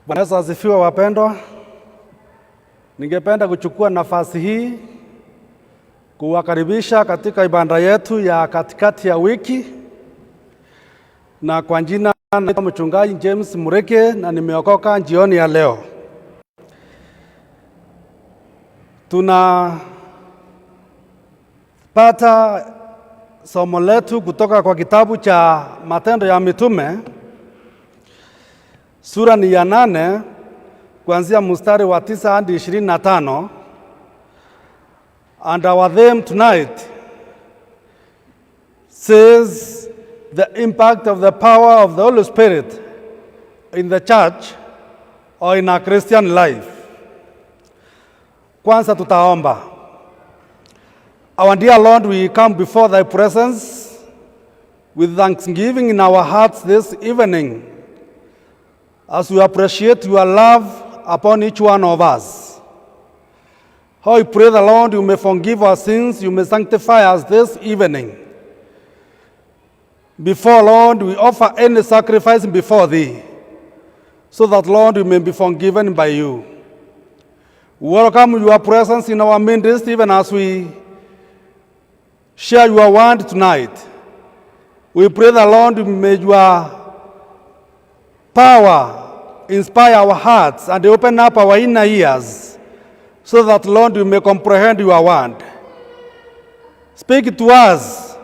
Bwana Yesu asifiwe wapendwa. Ningependa kuchukua nafasi hii kuwakaribisha katika ibada yetu ya katikati ya wiki, na kwa jina naitwa Mchungaji James Mureke na nimeokoka jioni ya leo. Tunapata somo letu kutoka kwa kitabu cha Matendo ya Mitume, sura ni ya 8 kuanzia mstari wa 9 hadi 25. And our theme tonight says the impact of the power of the Holy Spirit in the church or in our Christian life. Kwanza tutaomba. Our dear Lord, we come before thy presence with thanksgiving in our hearts this evening as we appreciate your love upon each one of us. How we pray the Lord, you may forgive our sins, you may sanctify us this evening. Before, Lord, we offer any sacrifice before thee, so that, Lord, we may be forgiven by you. We welcome your presence in our midst, even as we share your word tonight. We pray the Lord, may your power inspire our hearts and open up our inner ears, so that, Lord, we may comprehend your word. Speak to us,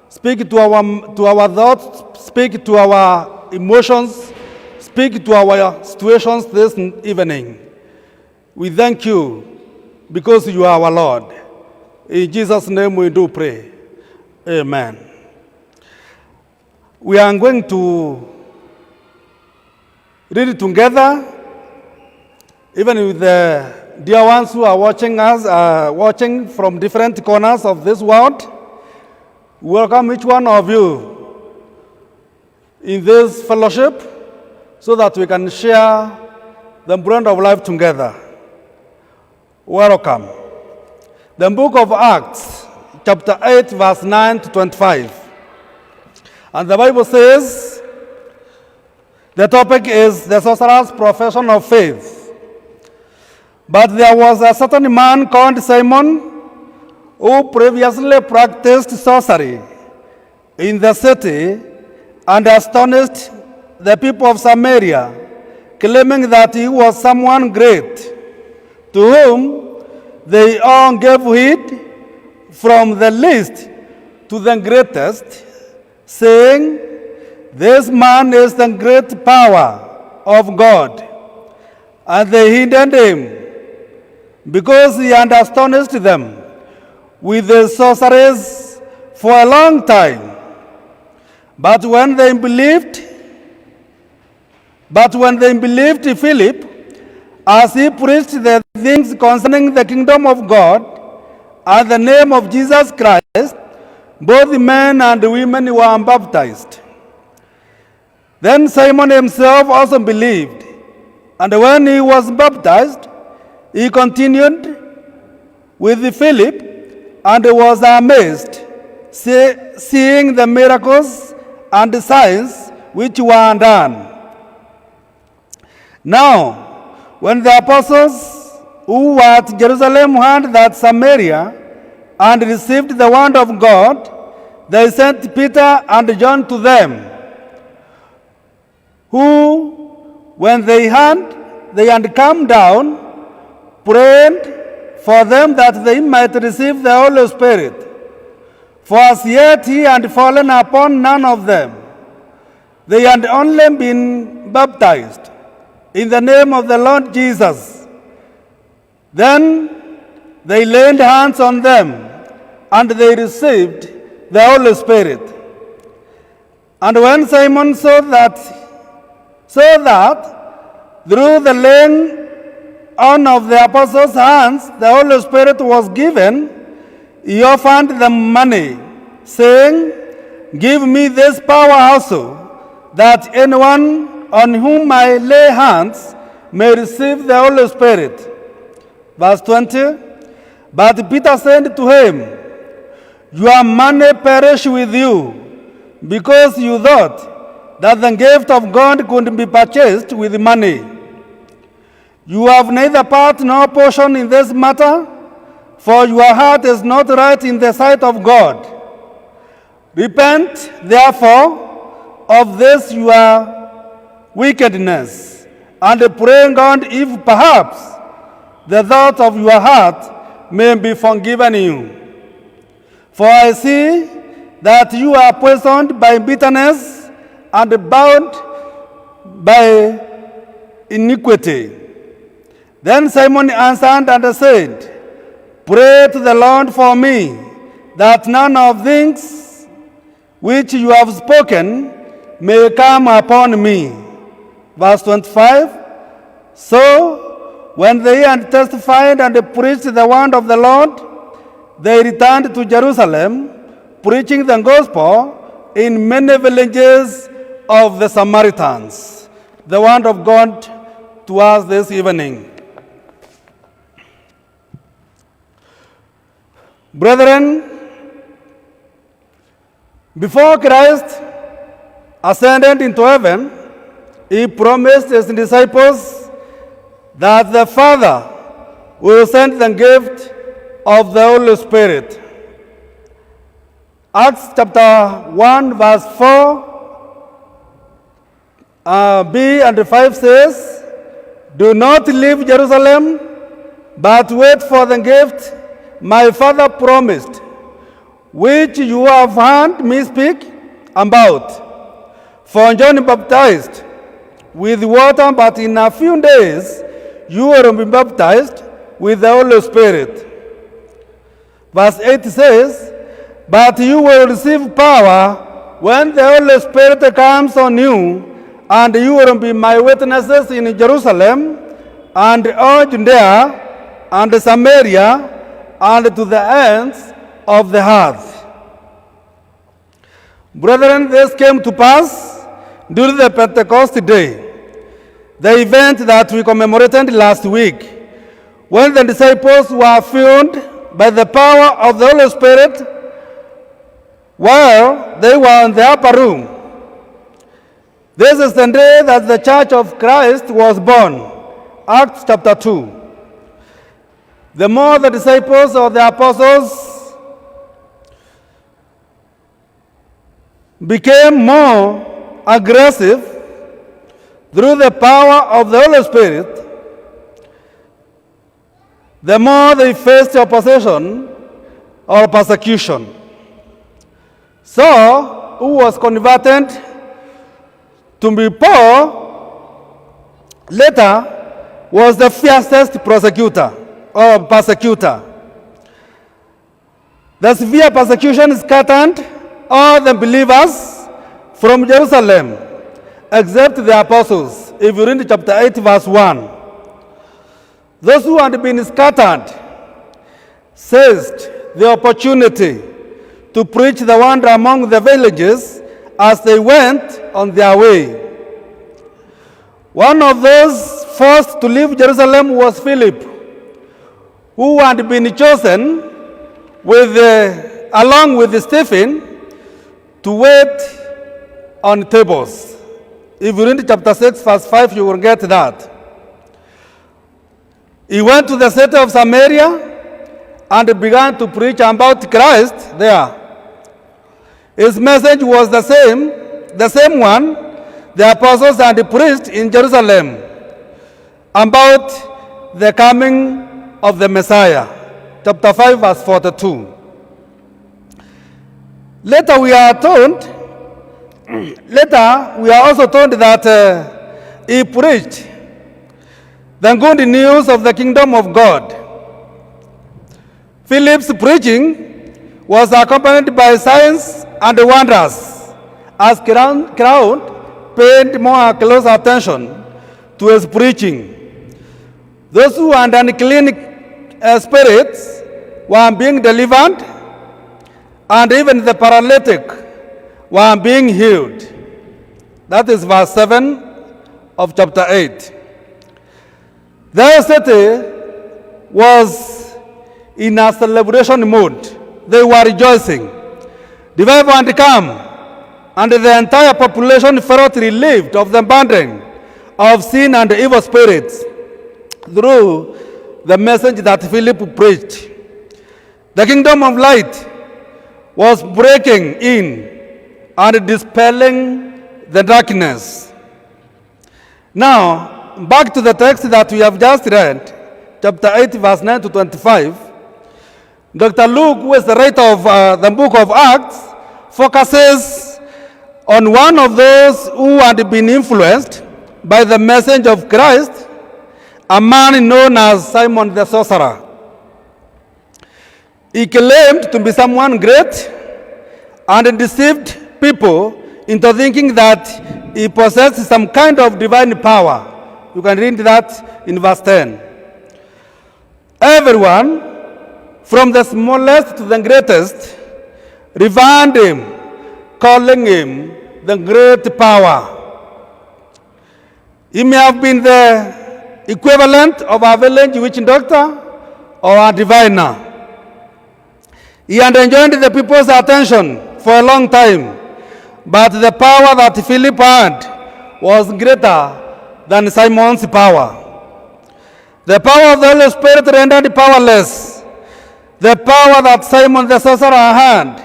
speak to our thoughts, speak to our emotions, speak to our situations this evening. We thank you because you are our Lord. In Jesus' name we do pray. Amen. We are going to read it together, even with the dear ones who are watching us, watching from different corners of this world. Welcome each one of you in this fellowship so that we can share the bread of life together. Welcome. The book of Acts, chapter 8, verse 9 to 25. And the Bible says, the topic is the sorcerer's profession of faith. But there was a certain man called Simon who previously practiced sorcery in the city and astonished the people of Samaria, claiming that he was someone great, to whom they all gave heed, from the least to the greatest, saying, "This man is the great power of God." And they heeded him, because he had astonished them with his sorceries for a long time. But when they believed Philip, as he preached the things concerning the kingdom of God and the name of Jesus Christ, both men and women were baptized. Then Simon himself also believed, and when he was baptized, he continued with Philip and was amazed, seeing the miracles and the signs which were done. Now, when the apostles who were at Jerusalem heard that Samaria and received the word of God, they sent Peter and John to them, who, when they had come down, prayed for them that they might receive the Holy Spirit. For as yet he had fallen upon none of them. They had only been baptized in the name of the Lord Jesus. Then they laid hands on them, and they received the Holy Spirit. And when Simon saw that through the laying on of the apostles' hands the Holy Spirit was given, he offered them money, saying, "Give me this power also, that anyone on whom I lay hands may receive the Holy Spirit." Verse 20, but Peter said to him, "Your money perish with you, because you thought that the gift of God could be purchased with money. You have neither part nor portion in this matter, for your heart is not right in the sight of God. Repent, therefore, of this your wickedness, and pray God if perhaps the thought of your heart may be forgiven you. For I see that you are poisoned by bitterness and bound by iniquity. Then Simon answered and said, Pray to the Lord for me, that none of things which you have spoken may come upon me. Verse 25, So when they had testified and preached the word of the Lord, they returned to Jerusalem, preaching the gospel in many villages of the Samaritans. The word of God to us this evening. Brethren, before Christ ascended into heaven, he promised his disciples that the Father will send the gift of the Holy Spirit. Acts chapter 1 verse 4b and 5 says, Do not leave Jerusalem, but wait for the gift my Father promised, which you have heard me speak about. For John baptized with water, but in a few days you will be baptized with the Holy Spirit. Verse 8 says, But you will receive power when the Holy Spirit comes on you, and you will be my witnesses in Jerusalem and all Judea and Samaria and to the ends of the earth. Brethren, this came to pass during the Pentecost day, the event that we commemorated last week, when the disciples were filled by the power of the Holy Spirit while they were in the upper room. This is the day that the Church of Christ was born. Acts chapter 2. The more the disciples or the apostles became more aggressive through the power of the Holy Spirit, the more they faced opposition or persecution. Saul, who was converted to be Paul, later was the fiercest persecutor. The severe persecution scattered all the believers from Jerusalem, except the apostles. If you read chapter 8, verse 1. Those who had been scattered seized the opportunity to preach the word among the villages as they went on their way. One of those forced to leave Jerusalem was Philip, who had been chosen along with Stephen to wait on tables. If you read chapter 6, verse 5, you will get that. He went to the city of Samaria and began to preach about Christ there. His message was the same one the apostles had preached in Jerusalem about the coming of the Messiah. Chapter 5, verse 42. Later we are also told that he preached the good news of the kingdom of God. Philip's preaching was accompanied by signs and wonders, as crowd paid more close attention to his preaching. Those who had unclean spirits were being delivered, and even the paralytic were being healed. That is verse 7 of chapter 8. Their city was in a celebration mood. They were rejoicing. Revival had come, and the entire population felt relieved of the burden of sin and evil spirits. through the message that Philip preached. The kingdom of light was breaking in and dispelling the darkness. Now, back to the text that we have just read, chapter 8, verse 9 to 25. Dr. Luke, who is the writer of the book of Acts, focuses on one of those who had been influenced by the message of Christ, a man known as Simon the sorcerer. He claimed to be someone great and deceived people into thinking that he possessed some kind of divine power. You can read that in verse 10. Everyone, from the smallest to the greatest, revered him, calling him the great power. He may have been the equivalent of a village witch doctor or a diviner. He had enjoyed the people's attention for a long time, but the power that Philip had was greater than Simon's power. The power of the Holy Spirit rendered powerless the power that Simon the sorcerer had,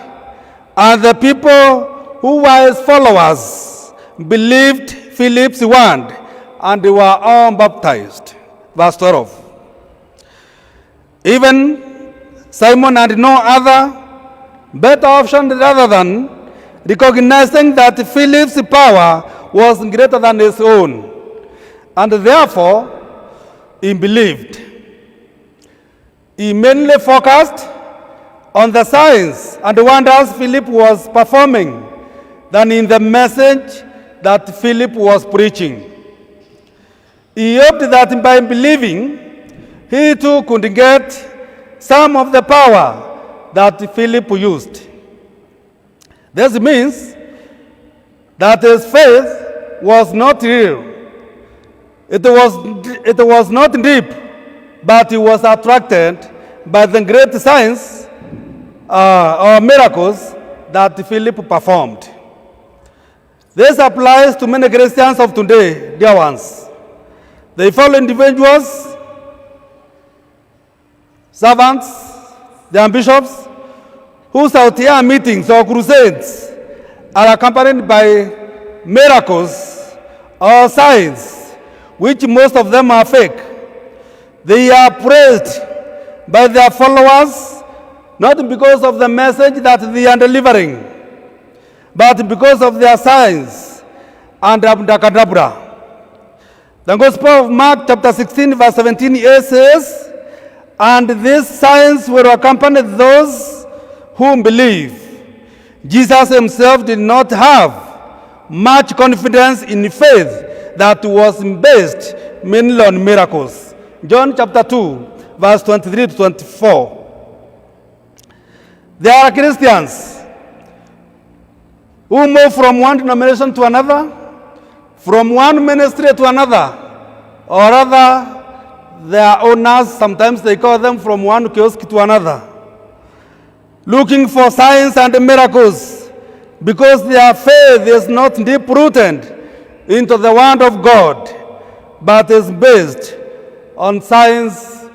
and the people who were his followers believed Philip's word, and they were all baptized. Verse 12. Even Simon had no other better option rather than recognizing that Philip's power was greater than his own, and therefore he believed. He mainly focused on the signs and wonders Philip was performing than in the message that Philip was preaching. He hoped that by believing, he too could get some of the power that Philip used. This means that his faith was not real. It was not deep, but he was attracted by the great signs or miracles that Philip performed. This applies to many Christians of today, dear ones. They follow individuals, servants, their bishops, whose out-here meetings or crusades are accompanied by miracles or signs, which most of them are fake. They are praised by their followers not because of the message that they are delivering, but because of their signs and abracadabra. The Gospel of Mark chapter 16 verse 17a says, "And these signs will accompany those who believe." Jesus himself did not have much confidence in faith that was based mainly on miracles. John chapter 2 verse 23 to 24. There are Christians who move from one denomination to another, from one ministry to another, or rather their owners, sometimes they call them from one kiosk to another, looking for signs and miracles because their faith is not deep-rooted into the Word of God, but is based on signs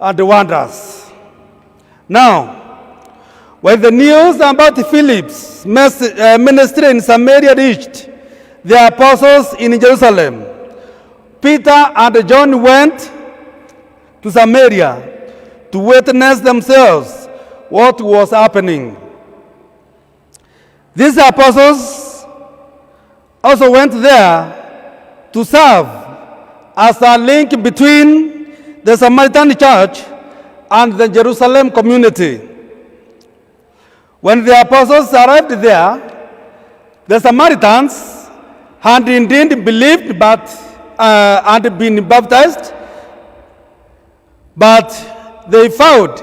and wonders. Now, when the news about Philip's ministry in Samaria reached the apostles in Jerusalem, Peter and John went to Samaria to witness themselves what was happening. These apostles also went there to serve as a link between the Samaritan church and the Jerusalem community. When the apostles arrived there, the Samaritans had indeed believed and been baptized, but they found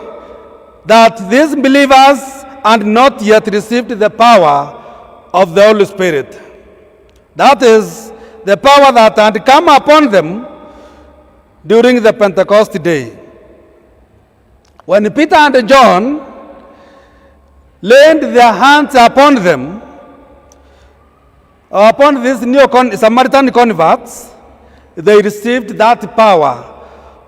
that these believers had not yet received the power of the Holy Spirit. That is, the power that had come upon them during the Pentecost day. When Peter and John laid their hands upon them, upon these new Samaritan converts, they received that power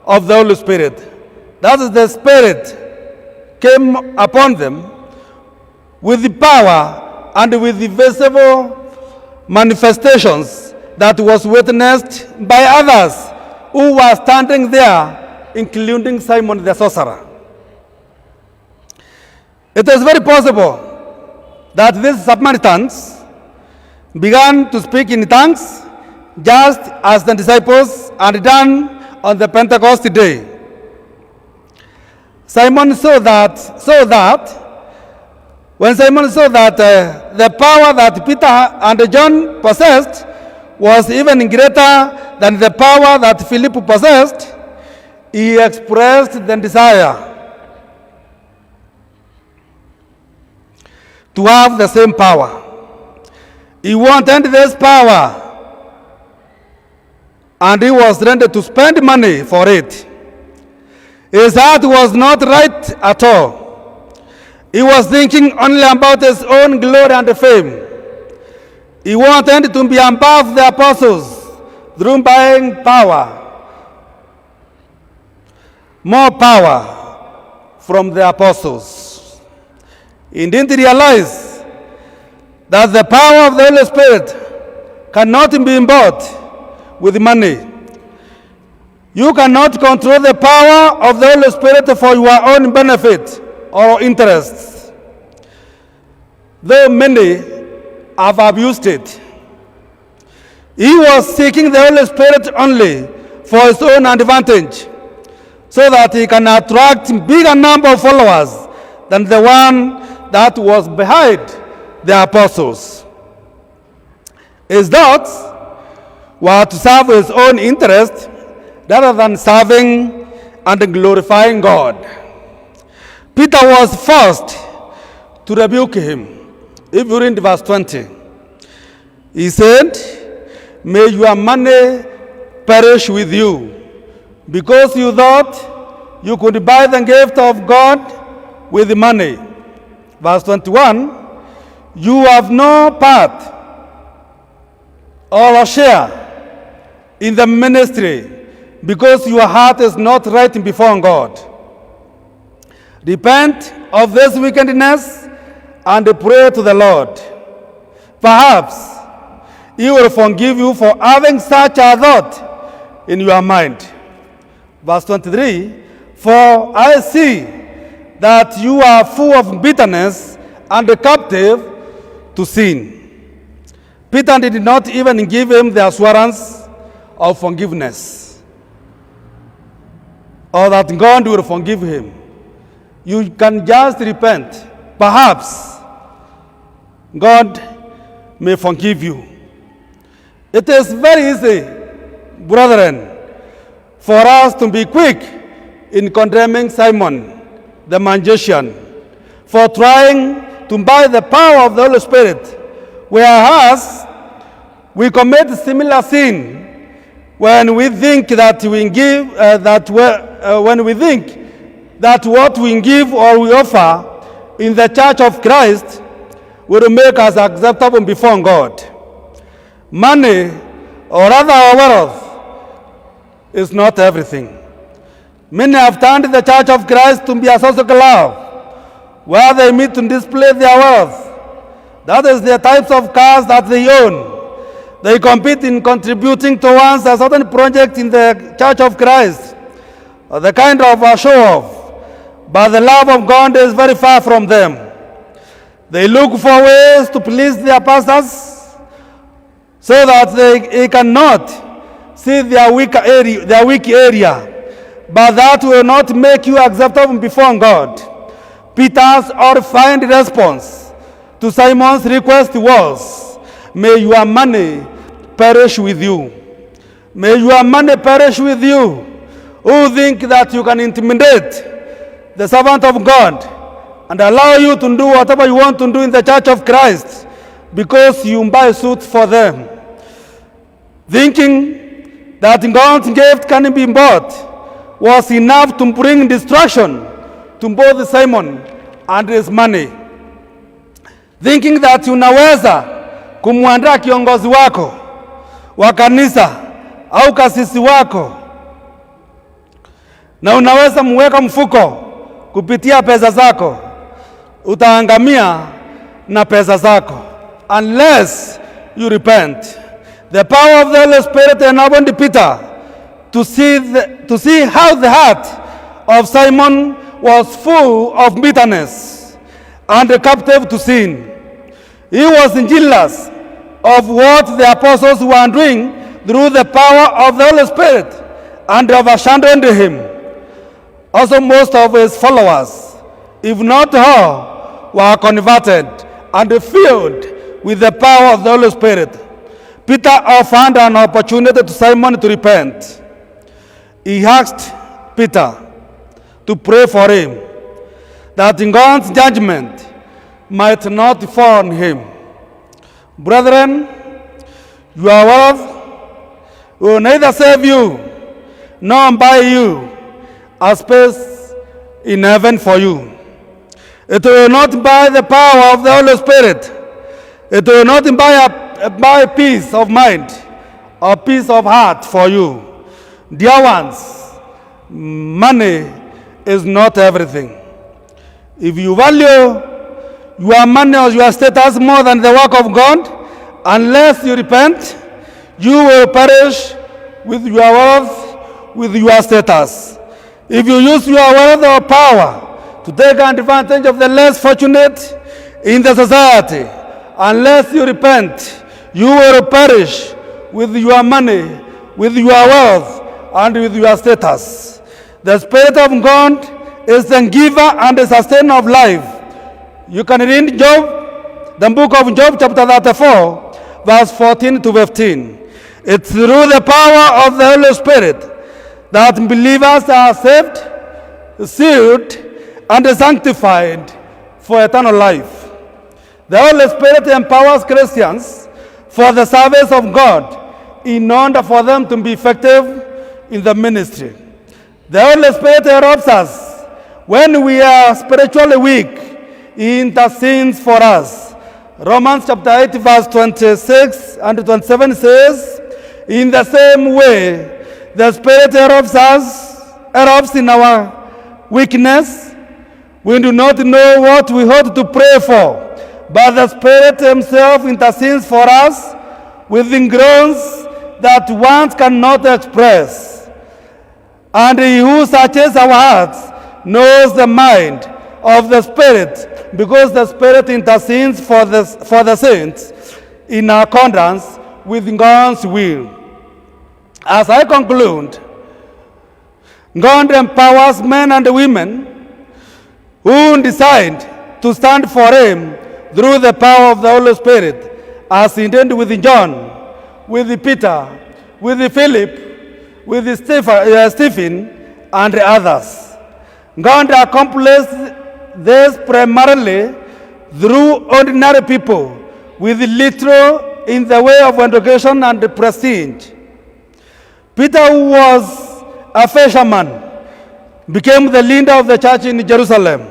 of the Holy Spirit. That is, the Spirit came upon them with the power and with the visible manifestations that was witnessed by others who were standing there, including Simon the sorcerer. It is very possible that these Samaritans began to speak in tongues just as the disciples had done on the Pentecost day. Simon saw that when Simon saw that the power that Peter and John possessed was even greater than the power that Philip possessed, he expressed the desire to have the same power. He wanted this power, and he was ready to spend money for it. His heart was not right at all. He was thinking only about his own glory and fame. He wanted to be above the apostles through buying power, more power from the apostles. He didn't realize that the power of the Holy Spirit cannot be bought with money. You cannot control the power of the Holy Spirit for your own benefit or interests. Though many have abused it, he was seeking the Holy Spirit only for his own advantage, so that he can attract a bigger number of followers than the one that was behind the apostles. His thoughts were to serve his own interest rather than serving and glorifying God. Peter was forced to rebuke him. If you read verse 20, he said, "May your money perish with you, because you thought you could buy the gift of God with money." Verse 21, "You have no part or a share in the ministry, because your heart is not right before God. Repent of this wickedness and pray to the Lord. Perhaps he will forgive you for having such a thought in your mind." Verse 23, "For I see that you are full of bitterness and captive to sin." Peter did not even give him the assurance of forgiveness, or that God will forgive him. You can just repent. Perhaps God may forgive you. It is very easy, brethren, for us to be quick in condemning Simon the magician for trying to buy the power of the Holy Spirit, whereas we commit similar sin when we think that we give when we think that what we give or we offer in the Church of Christ will make us acceptable before God. Money, or rather our wealth, is not everything. Many have turned the Church of Christ to be a social club where they meet to display their wealth. That is the types of cars that they own. They compete in contributing towards a certain project in the Church of Christ, or the kind of a show-off. But the love of God is very far from them. They look for ways to please their pastors so that they cannot see their weak area. But that will not make you acceptable before God. Peter's horrified response to Simon's request was, "May your money perish with you." May your money perish with you, who think that you can intimidate the servant of God and allow you to do whatever you want to do in the Church of Christ because you buy suits for them, thinking that God's gift can be bought, was enough to bring destruction to both Simon and his money. Thinking that unaweza kumwandaa kiongozi wako wa kanisa au kasisi wako na unaweza mweka mfuko kupitia pesa zako, utaangamia na pesa zako unless you repent. The power of the Holy Spirit enabled Peter to see how the heart of Simon was full of bitterness and captive to sin. He was jealous of what the apostles were doing through the power of the Holy Spirit and overshadowed him. Also, most of his followers, if not all, were converted and filled with the power of the Holy Spirit. Peter offered an opportunity to Simon to repent. He asked Peter to pray for him, that God's judgment might not fall on him. Brethren, your word will neither save you nor buy you a space in heaven for you. It will not buy the power of the Holy Spirit. It will not buy peace of mind or peace of heart for you. Dear ones, money is not everything. If you value your money or your status more than the work of God, unless you repent, you will perish with your wealth, with your status. If you use your wealth or power to take advantage of the less fortunate in the society, unless you repent, you will perish with your money, with your wealth, and with your status. The Spirit of God is the giver and the sustainer of life. You can read Job, the book of Job, chapter 34, verse 14 to 15. It's through the power of the Holy Spirit that believers are saved, sealed, and sanctified for eternal life. The Holy Spirit empowers Christians for the service of God in order for them to be effective in the ministry. The Holy Spirit helps us when we are spiritually weak. He intercedes for us. Romans chapter 8, verse 26 and 27 says, in the same way, the Spirit helps in our weakness. We do not know what we ought to pray for, but the Spirit himself intercedes for us with groans that words cannot express. And he who searches our hearts knows the mind of the Spirit, because the Spirit intercedes for the saints in accordance with God's will. As I conclude, God empowers men and women who decide to stand for him through the power of the Holy Spirit, as he did with John, with Peter, with Philip, with Stephen, and others. God accomplished this primarily through ordinary people with little in the way of education and prestige. Peter, who was a fisherman, became the leader of the church in Jerusalem.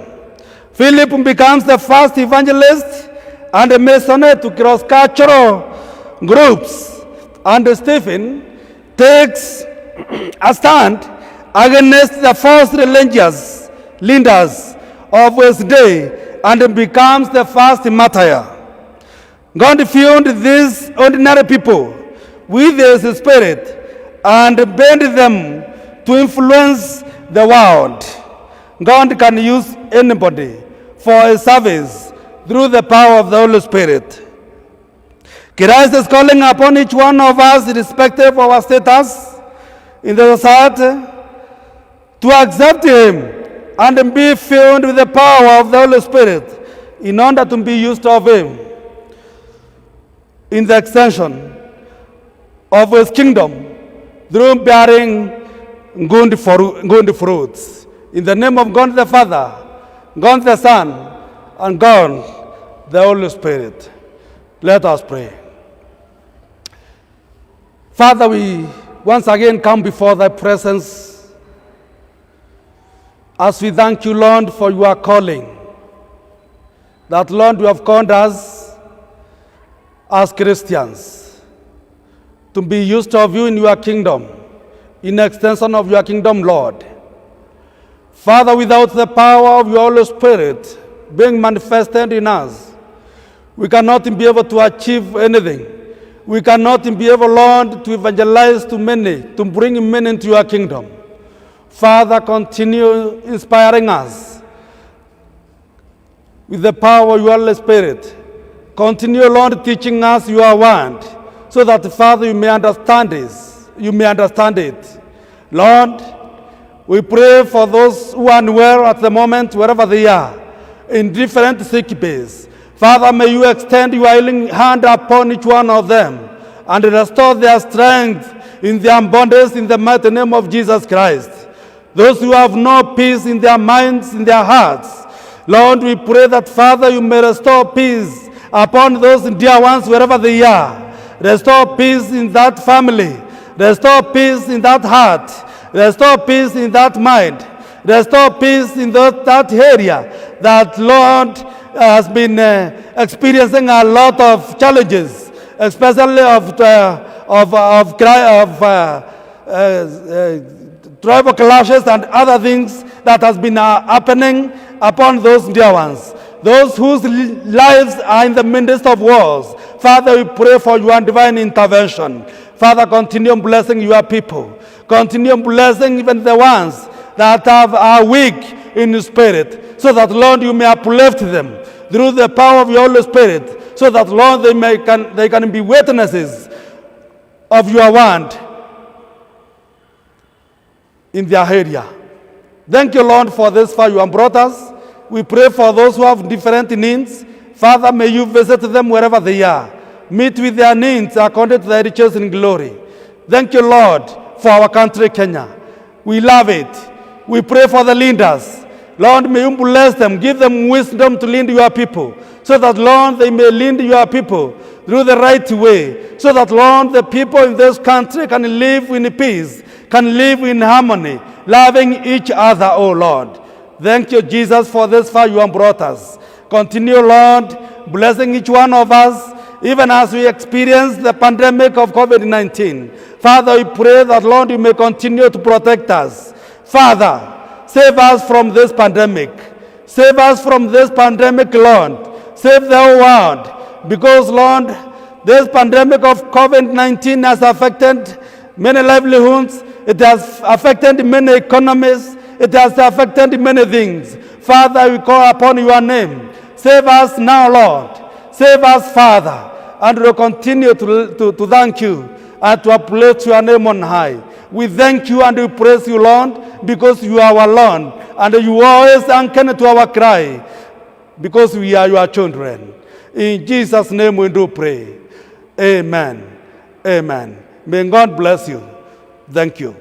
Philip becomes the first evangelist and a missionary to cross-cultural groups. And Stephen takes a stand against the false religious leaders of his day and becomes the first martyr. God filled these ordinary people with his Spirit and bent them to influence the world. God can use anybody for his service through the power of the Holy Spirit. Christ is calling upon each one of us, irrespective of our status in the society, to accept him and be filled with the power of the Holy Spirit in order to be used of him in the extension of his kingdom through bearing good fruits. In the name of God the Father, God the Son, and God the Holy Spirit. Let us pray. Father, we once again come before thy presence as we thank you, Lord, for your calling. That, Lord, you have called us as Christians to be used of you in your kingdom, in extension of your kingdom, Lord. Father, without the power of your Holy Spirit being manifested in us, we cannot be able to achieve anything. We cannot be able, Lord, to evangelize to many, to bring many into your kingdom. Father, continue inspiring us with the power of your Holy Spirit. Continue, Lord, teaching us your word, so that, Father, you may understand this. You may understand it. Lord, we pray for those who are unwell at the moment, wherever they are, in different sick beds. Father, may you extend your healing hand upon each one of them and restore their strength in their bodies in the mighty name of Jesus Christ. Those who have no peace in their minds, in their hearts, Lord, we pray that, Father, you may restore peace upon those dear ones wherever they are. Restore peace in that family. Restore peace in that heart. Restore peace in that mind. Restore peace in that area that, Lord, has been experiencing a lot of challenges, especially of tribal clashes and other things that has been happening upon those dear ones, those whose lives are in the midst of wars. Father, we pray for your divine intervention. Father, continue blessing your people. Continue blessing even the ones that are weak in spirit, so that, Lord, you may uplift them through the power of your Holy Spirit, so that, Lord, they can be witnesses of your word in their area. Thank you, Lord, for this far you have brought us. We pray for those who have different needs. Father, may you visit them wherever they are. Meet with their needs according to their riches in glory. Thank you, Lord, for our country, Kenya. We love it. We pray for the leaders. Lord, may you bless them. Give them wisdom to lead your people, so that, Lord, they may lead your people through the right way, so that, Lord, the people in this country can live in peace, can live in harmony, loving each other, oh Lord. Thank you, Jesus, for this far you have brought us. Continue, Lord, blessing each one of us, even as we experience the pandemic of COVID-19. Father, we pray that, Lord, you may continue to protect us. Father, save us from this pandemic. Save us from this pandemic, Lord. Save the whole world. Because, Lord, this pandemic of COVID-19 has affected many livelihoods. It has affected many economies. It has affected many things. Father, we call upon your name. Save us now, Lord. Save us, Father. And we'll continue to thank you and to uplift your name on high. We thank you and we praise you, Lord, because you are our Lord. And you always hearken to our cry, because we are your children. In Jesus' name we do pray. Amen. Amen. May God bless you. Thank you.